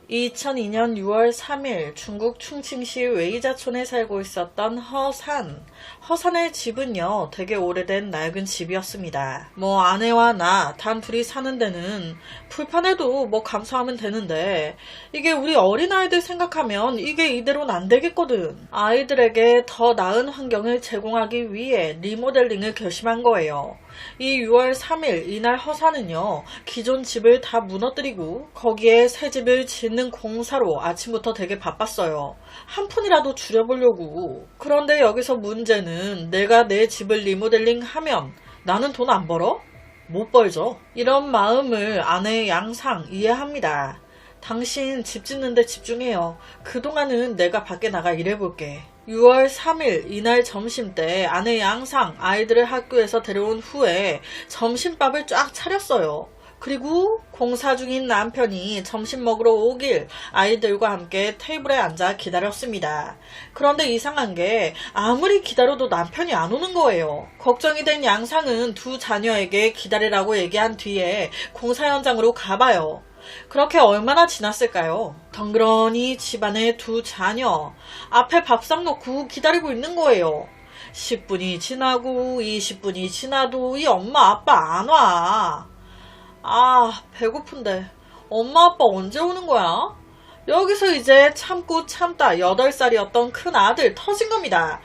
2002년 6월 3일 중국 충칭시 웨이자촌에 살고 있었던 허산. 허산의 집은요, 되게 오래된 낡은 집이었습니다. 아내와 나 단둘이 사는 데는 불편해도 감수하면 되는데, 이게 우리 어린아이들 생각하면 이게 이대로는 안 되겠거든. 아이들에게 더 나은 환경을 제공하기 위해 리모델링을 결심한 거예요. 이 6월 3일 이날 허사는요, 기존 집을 다 무너뜨리고 거기에 새 집을 짓는 공사로 아침부터 되게 바빴어요. 한 푼이라도 줄여보려고. 그런데 여기서 문제는 내가 내 집을 리모델링 하면 나는 돈 안 벌어? 못 벌죠. 이런 마음을 아내의 양상 이해합니다. 당신 집 짓는데 집중해요. 그동안은 내가 밖에 나가 일해볼게. 6월 3일 이날 점심때 아내 양상 아이들을 학교에서 데려온 후에 점심밥을 쫙 차렸어요. 그리고 공사 중인 남편이 점심 먹으러 오길 아이들과 함께 테이블에 앉아 기다렸습니다. 그런데 이상한 게 아무리 기다려도 남편이 안 오는 거예요. 걱정이 된 양상은 두 자녀에게 기다리라고 얘기한 뒤에 공사 현장으로 가봐요. 그렇게 얼마나 지났을까요? 덩그러니 집안의 두 자녀 앞에 밥상 놓고 기다리고 있는 거예요. 10분이 지나고 20분이 지나도 이 엄마 아빠 안 와. 배고픈데 엄마 아빠 언제 오는 거야? 여기서 이제 참고 참다 8살이었던 큰 아들 터진 겁니다.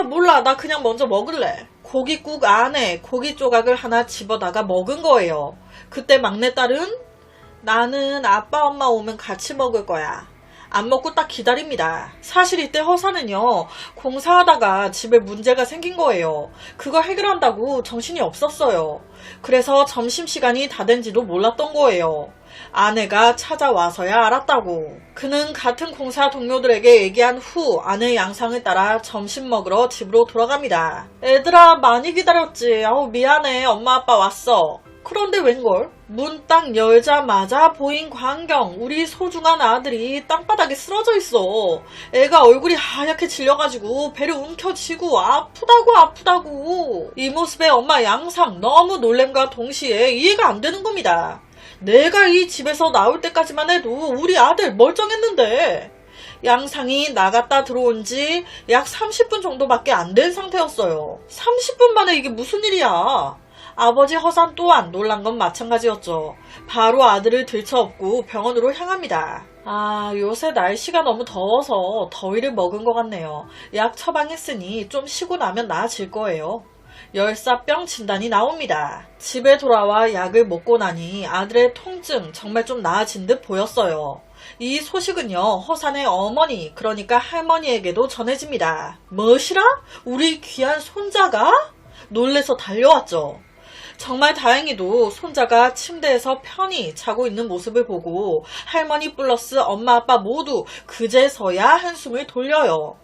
몰라, 나 그냥 먼저 먹을래. 고깃국 안에 고기 조각을 하나 집어다가 먹은 거예요. 그때 막내딸은 나는 아빠 엄마 오면 같이 먹을 거야. 안 먹고 딱 기다립니다. 사실 이때 허사는요, 공사하다가 집에 문제가 생긴 거예요. 그걸 해결한다고 정신이 없었어요. 그래서 점심시간이 다 된지도 몰랐던 거예요. 아내가 찾아와서야 알았다고. 그는 같은 공사 동료들에게 얘기한 후 아내의 양상을 따라 점심 먹으러 집으로 돌아갑니다. 애들아, 많이 기다렸지. 미안해. 엄마 아빠 왔어. 그런데 웬걸? 문 딱 열자마자 보인 광경, 우리 소중한 아들이 땅바닥에 쓰러져 있어. 애가 얼굴이 하얗게 질려가지고 배를 움켜쥐고 아프다고. 이 모습에 엄마 양상 너무 놀램과 동시에 이해가 안 되는 겁니다. 내가 이 집에서 나올 때까지만 해도 우리 아들 멀쩡했는데 양상이 나갔다 들어온 지 약 30분 정도밖에 안 된 상태였어요. 30분 만에 이게 무슨 일이야. 아버지 허산 또한 놀란 건 마찬가지였죠. 바로 아들을 들쳐업고 병원으로 향합니다. 요새 날씨가 너무 더워서 더위를 먹은 것 같네요. 약 처방했으니 좀 쉬고 나면 나아질 거예요. 열사병 진단이 나옵니다. 집에 돌아와 약을 먹고 나니 아들의 통증 정말 좀 나아진 듯 보였어요. 이 소식은요, 허산의 어머니, 그러니까 할머니에게도 전해집니다. 뭐시라? 우리 귀한 손자가? 놀래서 달려왔죠. 정말 다행히도 손자가 침대에서 편히 자고 있는 모습을 보고 할머니 플러스 엄마 아빠 모두 그제서야 한숨을 돌려요.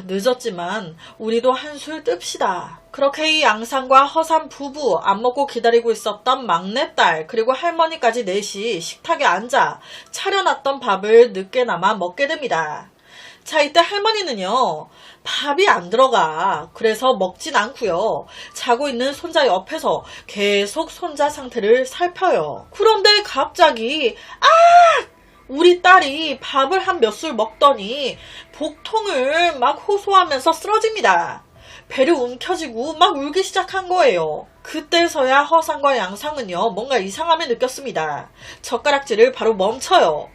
늦었지만 우리도 한술 뜹시다. 그렇게 이 양상과 허산 부부, 안 먹고 기다리고 있었던 막내딸 그리고 할머니까지 넷이 식탁에 앉아 차려놨던 밥을 늦게나마 먹게 됩니다. 자, 이때 할머니는요, 밥이 안 들어가. 그래서 먹진 않고요. 자고 있는 손자 옆에서 계속 손자 상태를 살펴요. 그런데 갑자기 우리 딸이 밥을 한 몇 술 먹더니 복통을 막 호소하면서 쓰러집니다. 배를 움켜쥐고 막 울기 시작한 거예요. 그때서야 허상과 양상은요, 뭔가 이상함을 느꼈습니다. 젓가락질을 바로 멈춰요.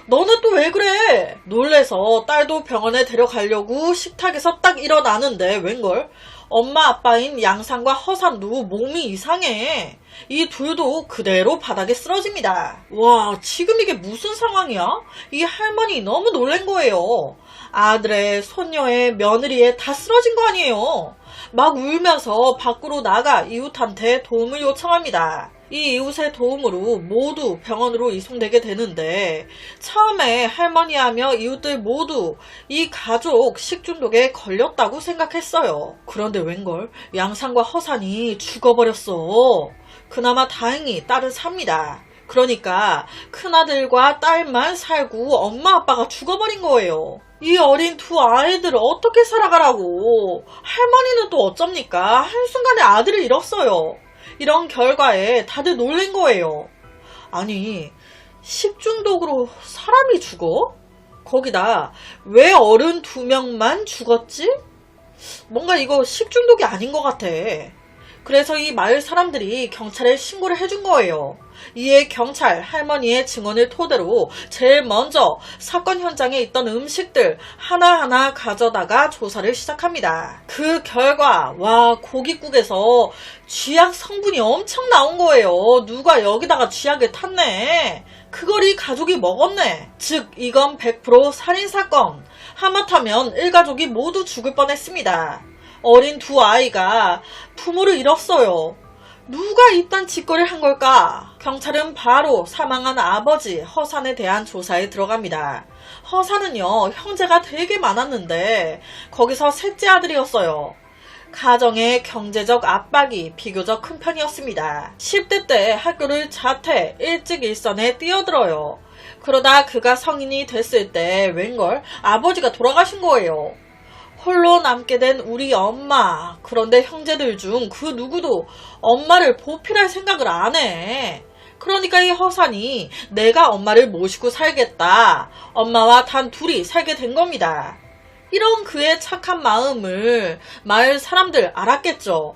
너는 또 왜 그래? 놀래서 딸도 병원에 데려가려고 식탁에서 딱 일어나는데 웬걸? 엄마 아빠인 양상과 허산도 몸이 이상해. 이 둘도 그대로 바닥에 쓰러집니다. 와, 지금 이게 무슨 상황이야? 이 할머니 너무 놀란 거예요. 아들의, 손녀의, 며느리의 다 쓰러진 거 아니에요. 막 울면서 밖으로 나가 이웃한테 도움을 요청합니다. 이 이웃의 도움으로 모두 병원으로 이송되게 되는데, 처음에 할머니하며 이웃들 모두 이 가족 식중독에 걸렸다고 생각했어요. 그런데 웬걸? 양상과 허산이 죽어버렸어. 그나마 다행히 딸은 삽니다. 그러니까 큰아들과 딸만 살고 엄마 아빠가 죽어버린 거예요. 이 어린 두 아이들을 어떻게 살아가라고. 할머니는 또 어쩝니까? 한순간에 아들을 잃었어요. 이런 결과에 다들 놀란 거예요. 아니, 식중독으로 사람 사람이 죽어? 거기다 왜 어른 2명만 죽었지? 뭔가 이거 식중독이 아닌 것 같아. 그래서 이 마을 사람들이 경찰에 신고를 해준 거예요. 이에 경찰 할머니의 증언을 토대로 제일 먼저 사건 현장에 있던 음식들 하나하나 가져다가 조사를 시작합니다. 그 결과 와, 고깃국에서 쥐약 성분이 엄청 나온 거예요. 누가 여기다가 쥐약을 탔네. 그걸 이 가족이 먹었네. 즉 이건 100% 살인사건. 하마터면 일가족이 모두 죽을 뻔했습니다. 어린 두 아이가 부모를 잃었어요. 누가 이딴 짓거리를 한 걸까? 경찰은 바로 사망한 아버지 허산에 대한 조사에 들어갑니다. 허산은요, 형제가 되게 많았는데 거기서 셋째 아들이었어요. 가정의 경제적 압박이 비교적 큰 편이었습니다. 10대 때 학교를 자퇴, 일찍 일선에 뛰어들어요. 그러다 그가 성인이 됐을 때 웬걸 아버지가 돌아가신 거예요. 홀로 남게 된 우리 엄마. 그런데 형제들 중 그 누구도 엄마를 보필할 생각을 안 해. 그러니까 이 허산이 내가 엄마를 모시고 살겠다. 엄마와 단 둘이 살게 된 겁니다. 이런 그의 착한 마음을 마을 사람들 알았겠죠.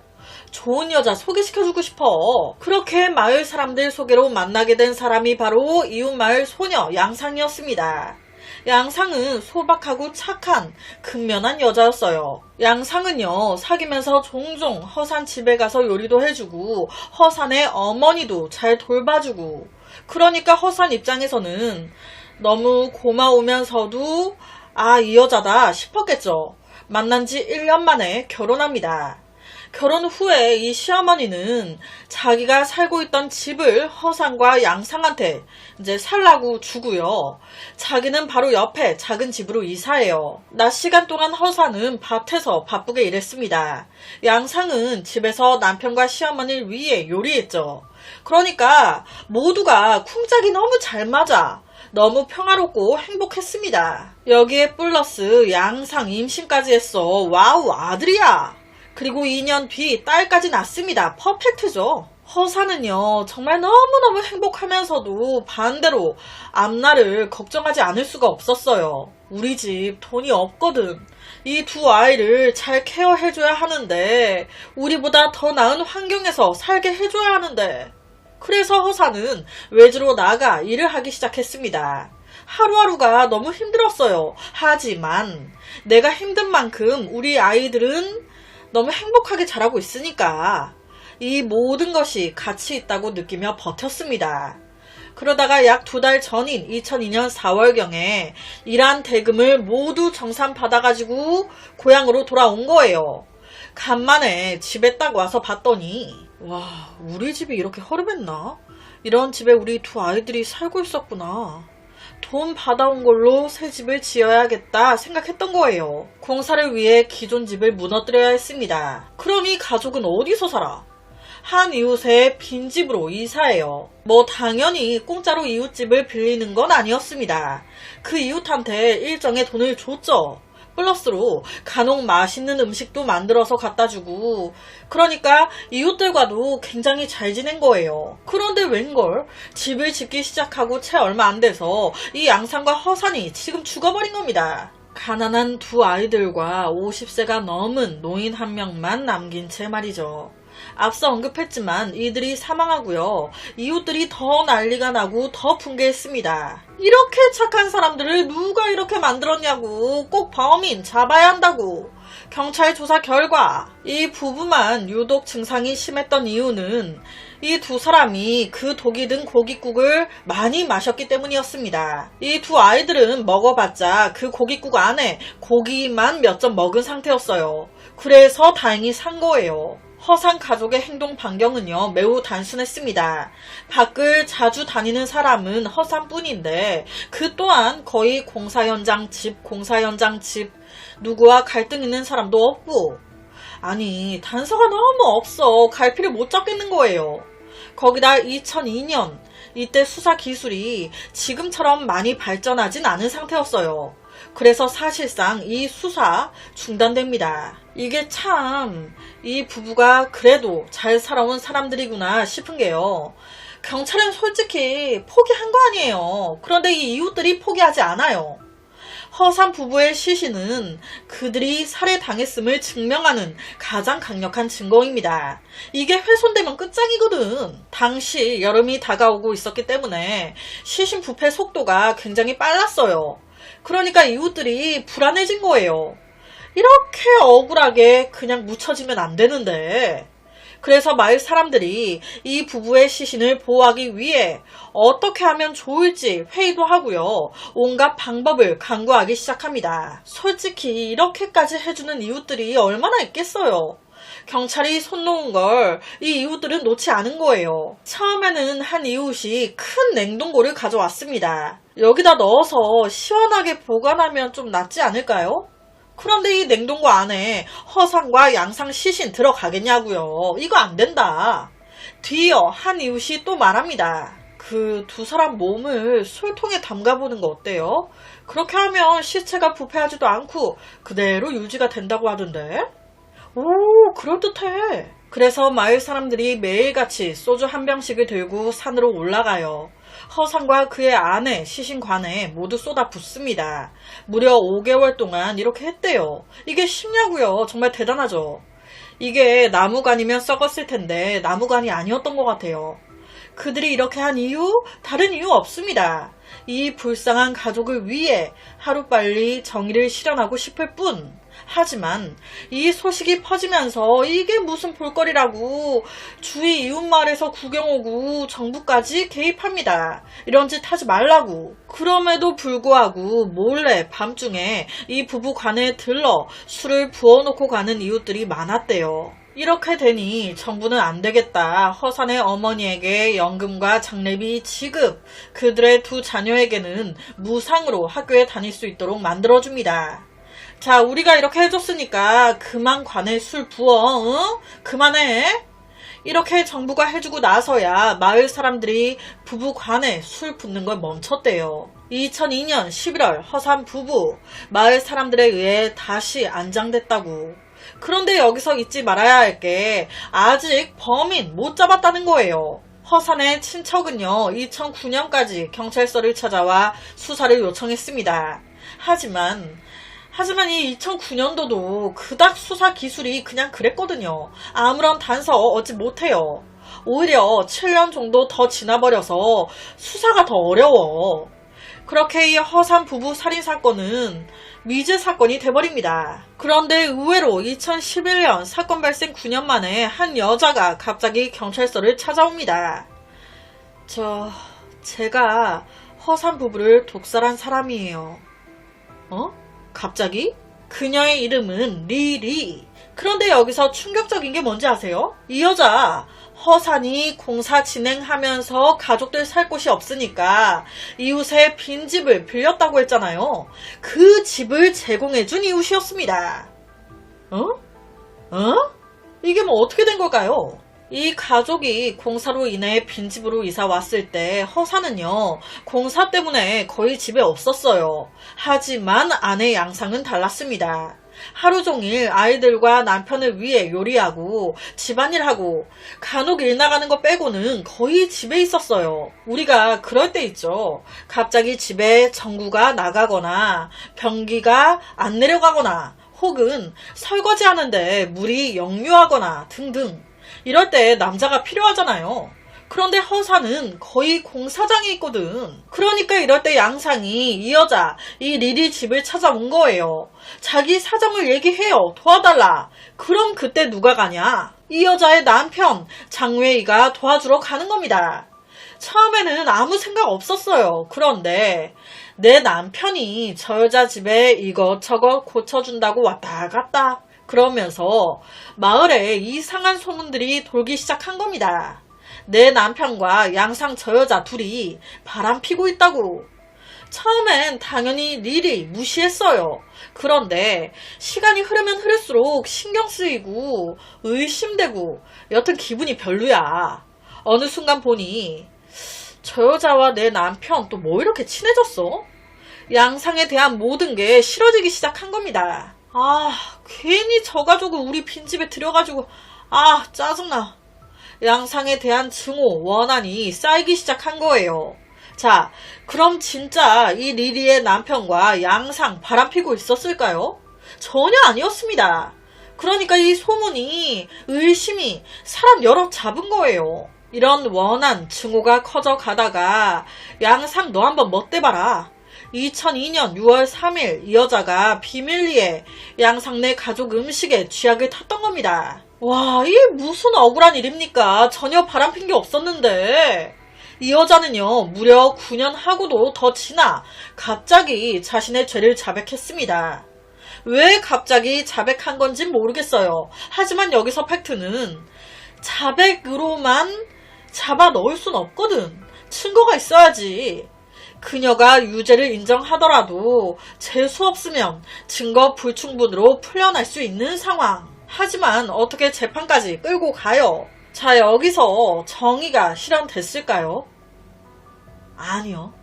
좋은 여자 소개시켜주고 싶어. 그렇게 마을 사람들 소개로 만나게 된 사람이 바로 이웃마을 소녀 양상이었습니다. 양상은 소박하고 착한 근면한 여자였어요. 양상은요, 사귀면서 종종 허산 집에 가서 요리도 해주고 허산의 어머니도 잘 돌봐주고, 그러니까 허산 입장에서는 너무 고마우면서도 이 여자다 싶었겠죠. 만난 지 1년 만에 결혼합니다. 결혼 후에 이 시어머니는 자기가 살고 있던 집을 허산과 양상한테 이제 살라고 주고요. 자기는 바로 옆에 작은 집으로 이사해요. 낮 시간 동안 허산은 밭에서 바쁘게 일했습니다. 양상은 집에서 남편과 시어머니를 위해 요리했죠. 그러니까 모두가 쿵짝이 너무 잘 맞아 너무 평화롭고 행복했습니다. 여기에 플러스 양상 임신까지 했어. 와우, 아들이야. 그리고 2년 뒤 딸까지 낳습니다. 퍼펙트죠. 허사는요, 정말 너무너무 행복하면서도 반대로 앞날을 걱정하지 않을 수가 없었어요. 우리 집 돈이 없거든. 이 두 아이를 잘 케어해줘야 하는데, 우리보다 더 나은 환경에서 살게 해줘야 하는데. 그래서 허사는 외지로 나가 일을 하기 시작했습니다. 하루하루가 너무 힘들었어요. 하지만 내가 힘든 만큼 우리 아이들은 너무 행복하게 자라고 있으니까 이 모든 것이 가치 있다고 느끼며 버텼습니다. 그러다가 약 2달 전인 2002년 4월경에 일한 대금을 모두 정산받아가지고 고향으로 돌아온 거예요. 간만에 집에 딱 와서 봤더니 와, 우리 집이 이렇게 허름했나? 이런 집에 우리 두 아이들이 살고 있었구나. 돈 받아온 걸로 새 집을 지어야겠다 생각했던 거예요. 공사를 위해 기존 집을 무너뜨려야 했습니다. 그럼 이 가족은 어디서 살아? 한 이웃의 빈집으로 이사해요. 당연히 공짜로 이웃집을 빌리는 건 아니었습니다. 그 이웃한테 일정의 돈을 줬죠. 플러스로 간혹 맛있는 음식도 만들어서 갖다 주고, 그러니까 이웃들과도 굉장히 잘 지낸 거예요. 그런데 웬걸 집을 짓기 시작하고 채 얼마 안 돼서 이 양상과 허산이 지금 죽어버린 겁니다. 가난한 두 아이들과 50세가 넘은 노인 한 명만 남긴 채 말이죠. 앞서 언급했지만 이들이 사망하고요. 이웃들이 더 난리가 나고 더 붕괴했습니다. 이렇게 착한 사람들을 누가 이렇게 만들었냐고. 꼭 범인 잡아야 한다고. 경찰 조사 결과 이 부부만 유독 증상이 심했던 이유는 이 두 사람이 그 독이 든 고깃국을 많이 마셨기 때문이었습니다. 이 두 아이들은 먹어봤자 그 고깃국 안에 고기만 몇 점 먹은 상태였어요. 그래서 다행히 산 거예요. 허산 가족의 행동 반경은요, 매우 단순했습니다. 밖을 자주 다니는 사람은 허산뿐인데 그 또한 거의 공사 현장 집, 누구와 갈등 있는 사람도 없고, 아니 단서가 너무 없어. 갈피를 못 잡겠는 거예요. 거기다 2002년 이때 수사 기술이 지금처럼 많이 발전하진 않은 상태였어요. 그래서 사실상 이 수사 중단됩니다. 이게 참 이 부부가 그래도 잘 살아온 사람들이구나 싶은 게요. 경찰은 솔직히 포기한 거 아니에요. 그런데 이 이웃들이 포기하지 않아요. 허산 부부의 시신은 그들이 살해당했음을 증명하는 가장 강력한 증거입니다. 이게 훼손되면 끝장이거든. 당시 여름이 다가오고 있었기 때문에 시신 부패 속도가 굉장히 빨랐어요. 그러니까 이웃들이 불안해진 거예요. 이렇게 억울하게 그냥 묻혀지면 안 되는데. 그래서 마을 사람들이 이 부부의 시신을 보호하기 위해 어떻게 하면 좋을지 회의도 하고요. 온갖 방법을 강구하기 시작합니다. 솔직히 이렇게까지 해주는 이웃들이 얼마나 있겠어요. 경찰이 손 놓은 걸 이 이웃들은 놓지 않은 거예요. 처음에는 한 이웃이 큰 냉동고를 가져왔습니다. 여기다 넣어서 시원하게 보관하면 좀 낫지 않을까요? 그런데 이 냉동고 안에 허상과 양상 시신 들어가겠냐고요. 이거 안 된다. 뒤이어 한 이웃이 또 말합니다. 그 두 사람 몸을 술통에 담가보는 거 어때요? 그렇게 하면 시체가 부패하지도 않고 그대로 유지가 된다고 하던데. 오, 그럴듯해. 그래서 마을 사람들이 매일같이 소주 한 병씩을 들고 산으로 올라가요. 허상과 그의 아내, 시신관에 모두 쏟아 붓습니다. 무려 5개월 동안 이렇게 했대요. 이게 쉽냐고요. 정말 대단하죠. 이게 나무관이면 썩었을 텐데 나무관이 아니었던 것 같아요. 그들이 이렇게 한 이유? 다른 이유 없습니다. 이 불쌍한 가족을 위해 하루빨리 정의를 실현하고 싶을 뿐. 하지만 이 소식이 퍼지면서 이게 무슨 볼거리라고 주위 이웃마을에서 구경 오고 정부까지 개입합니다. 이런 짓 하지 말라고. 그럼에도 불구하고 몰래 밤중에 이 부부 관에 들러 술을 부어놓고 가는 이웃들이 많았대요. 이렇게 되니 정부는 안 되겠다. 허산의 어머니에게 연금과 장례비 지급, 그들의 두 자녀에게는 무상으로 학교에 다닐 수 있도록 만들어줍니다. 자, 우리가 이렇게 해줬으니까 그만 관에 술 부어, 응? 그만해. 이렇게 정부가 해주고 나서야 마을 사람들이 부부 관에 술 붓는 걸 멈췄대요. 2002년 11월 허산 부부, 마을 사람들에 의해 다시 안장됐다고. 그런데 여기서 잊지 말아야 할 게 아직 범인 못 잡았다는 거예요. 허산의 친척은요, 2009년까지 경찰서를 찾아와 수사를 요청했습니다. 하지만 이 2009년도도 그닥 수사 기술이 그냥 그랬거든요. 아무런 단서 얻지 못해요. 오히려 7년 정도 더 지나버려서 수사가 더 어려워. 그렇게 이 허산 부부 살인사건은 미제 사건이 돼버립니다. 그런데 의외로 2011년 사건 발생 9년 만에 한 여자가 갑자기 경찰서를 찾아옵니다. 제가 허산 부부를 독살한 사람이에요. 갑자기? 그녀의 이름은 리리. 그런데 여기서 충격적인 게 뭔지 아세요? 이 여자 허산이 공사 진행하면서 가족들 살 곳이 없으니까 이웃의 빈집을 빌렸다고 했잖아요. 그 집을 제공해준 이웃이었습니다. 이게 뭐 어떻게 된 걸까요? 이 가족이 공사로 인해 빈집으로 이사 왔을 때 허사는요, 공사 때문에 거의 집에 없었어요. 하지만 아내 양상은 달랐습니다. 하루 종일 아이들과 남편을 위해 요리하고 집안일하고 간혹 일 나가는 거 빼고는 거의 집에 있었어요. 우리가 그럴 때 있죠. 갑자기 집에 전구가 나가거나 변기가 안 내려가거나 혹은 설거지하는데 물이 역류하거나 등등. 이럴 때 남자가 필요하잖아요. 그런데 허사는 거의 공사장에 있거든. 그러니까 이럴 때 양상이 이 여자, 이 리리 집을 찾아온 거예요. 자기 사정을 얘기해요. 도와달라. 그럼 그때 누가 가냐? 이 여자의 남편, 장외이가 도와주러 가는 겁니다. 처음에는 아무 생각 없었어요. 그런데 내 남편이 저 여자 집에 이것저것 고쳐준다고 왔다 갔다 그러면서 마을에 이상한 소문들이 돌기 시작한 겁니다. 내 남편과 양상 저 여자 둘이 바람 피고 있다고. 처음엔 당연히 리리 무시했어요. 그런데 시간이 흐르면 흐를수록 신경 쓰이고 의심되고 여튼 기분이 별로야. 어느 순간 보니 저 여자와 내 남편 또 뭐 이렇게 친해졌어? 양상에 대한 모든 게 싫어지기 시작한 겁니다. 괜히 저 가족을 우리 빈집에 들여가지고 짜증나. 양상에 대한 증오, 원한이 쌓이기 시작한 거예요. 자, 그럼 진짜 이 리리의 남편과 양상 바람피고 있었을까요? 전혀 아니었습니다. 그러니까 이 소문이, 의심이 사람 여럿 잡은 거예요. 이런 원한, 증오가 커져 가다가 양상 너 한번 멋대봐라. 2002년 6월 3일 이 여자가 비밀리에 양상네 가족 음식에 쥐약을 탔던 겁니다. 와, 이게 무슨 억울한 일입니까? 전혀 바람핀 게 없었는데. 이 여자는요, 무려 9년 하고도 더 지나 갑자기 자신의 죄를 자백했습니다. 왜 갑자기 자백한 건진 모르겠어요. 하지만 여기서 팩트는 자백으로만 잡아 넣을 순 없거든. 증거가 있어야지. 그녀가 유죄를 인정하더라도 재수 없으면 증거 불충분으로 풀려날 수 있는 상황. 하지만 어떻게 재판까지 끌고 가요? 자, 여기서 정의가 실현됐을까요? 아니요.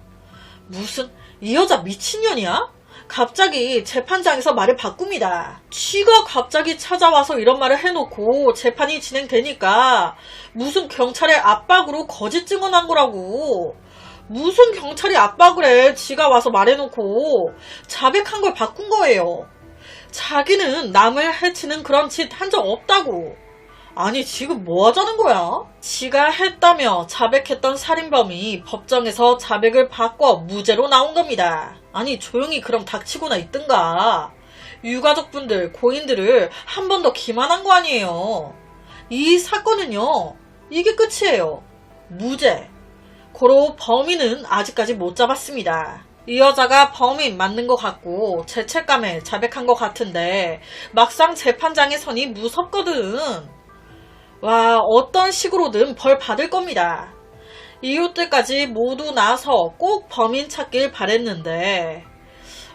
무슨 이 여자 미친년이야? 갑자기 재판장에서 말을 바꿉니다. 쥐가 갑자기 찾아와서 이런 말을 해놓고 재판이 진행되니까 무슨 경찰의 압박으로 거짓 증언한 거라고. 무슨 경찰이 압박을 해. 지가 와서 말해놓고 자백한 걸 바꾼 거예요. 자기는 남을 해치는 그런 짓 한 적 없다고. 아니 지금 뭐 하자는 거야? 지가 했다며 자백했던 살인범이 법정에서 자백을 바꿔 무죄로 나온 겁니다. 아니 조용히 그럼 닥치고나 있든가. 유가족분들, 고인들을 한 번 더 기만한 거 아니에요. 이 사건은요, 이게 끝이에요. 무죄. 고로 범인은 아직까지 못 잡았습니다. 이 여자가 범인 맞는 것 같고 죄책감에 자백한 것 같은데 막상 재판장에 서니 무섭거든. 와, 어떤 식으로든 벌 받을 겁니다. 이웃들까지 모두 나서 꼭 범인 찾길 바랬는데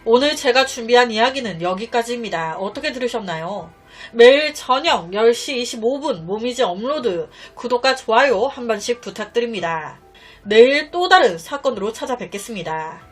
오늘 제가 준비한 이야기는 여기까지입니다. 어떻게 들으셨나요? 매일 저녁 10시 25분 모미지 업로드, 구독과 좋아요 한 번씩 부탁드립니다. 내일 또 다른 사건으로 찾아뵙겠습니다.